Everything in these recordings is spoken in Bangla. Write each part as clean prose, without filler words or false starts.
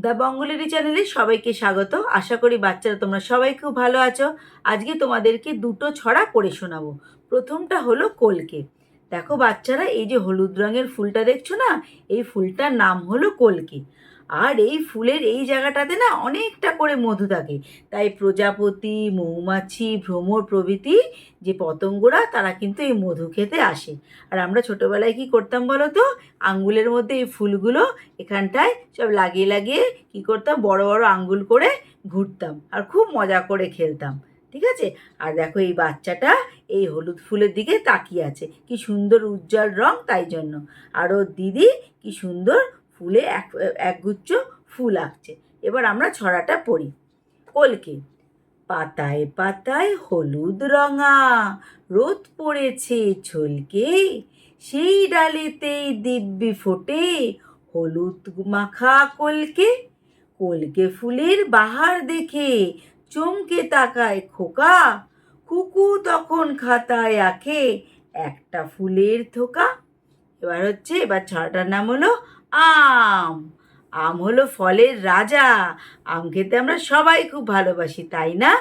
দ্য বঙ্গলেরি চ্যানেলে সবাইকে স্বাগত। আশা করি বাচ্চারা তোমরা সবাই খুব ভালো আছো। আজকে তোমাদেরকে দুটো ছড়া পড়ে শোনাবো। প্রথমটা হলো কলকে। দেখো বাচ্চারা, এই যে হলুদ রঙের ফুলটা দেখছো না, এই ফুলটার নাম হলো কলকে। আর এই ফুলের এই জায়গাটাতে না অনেকটা করে মধু থাকে। তাই প্রজাপতি, মৌমাছি, ভ্রমর প্রভৃতি যে পতঙ্গরা তারা কিন্তু এই মধু খেতে আসে। আর আমরা ছোটোবেলায় কি করতাম বলো তো, আঙ্গুলের মধ্যে এই ফুলগুলো এখানটায় সব লাগিয়ে লাগিয়ে কি করতাম, বড় বড় আঙ্গুল করে ঘুরতাম আর খুব মজা করে খেলতাম। ঠিক আছে? আর দেখো এই বাচ্চাটা এই হলুদ ফুলের দিকে তাকিয়ে আছে, কি সুন্দর উজ্জ্বল রং, তাই জন্য। আর ওর দিদি কি সুন্দর ফুলে একগুচ্ছ ফুল আঁকছে। এবার আমরা ছড়াটা পড়ি। কলকে। পাতায় পাতায় হলুদ রঙা, রোদ পড়েছে ছলকে, সেই ডালেতেই দিব্যি ফোটে হলুদ মাখা কলকে। কলকে ফুলের বাহার দেখে চমকে তাকায় খোকা, কুকু তখন খাতায় আঁকে একটা ফুলের থোকা। এবার ছড়াটার নাম হলো আম। আম হলো ফলের রাজা। আম খেতে আমরা সবাই খুব ভালোবাসি, তাই না?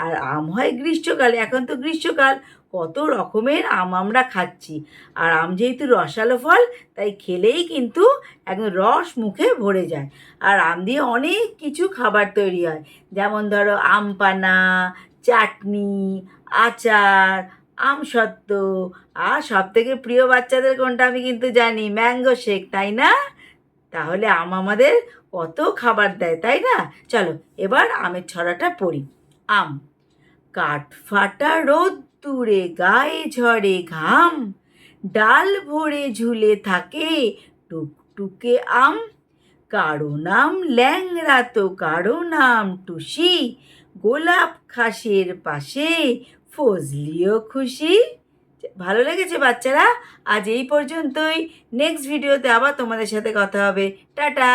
আর আম হয় গ্রীষ্মকালে, এখন তো গ্রীষ্মকাল, কত রকমের আম আমরা খাচ্ছি। আর আম যেহেতু রসালো ফল, তাই খেলেই কিন্তু একদম রস মুখে ভরে যায়। আর আম দিয়ে অনেক কিছু খাবার তৈরি হয়, যেমন ধরো আম পানা, চাটনি, আচার, আমসত্ত্ব। আর সব থেকে প্রিয় বাচ্চাদের কোনটা আমি কিন্তু জানি, ম্যাঙ্গো শেক, তাই না? তাহলে আম আমাদের কত খাবার দেয়, তাই না? চলো এবার আমের ছড়াটা পড়ি। আম। কাঠ ফাটা রোদ্দুরে গায়ে ঝরে ঘাম, ডাল ভরে ঝুলে থাকে টুকটুকে আম। কারো নাম ল্যাংড়া তো কারো নাম টুসি, গোলাপ খাসের পাশে ফজলিও খুশি। ভালো লেগেছে বাচ্চারা? আজ এই পর্যন্তই। নেক্সট ভিডিওতে আবার তোমাদের সাথে কথা হবে। টাটা।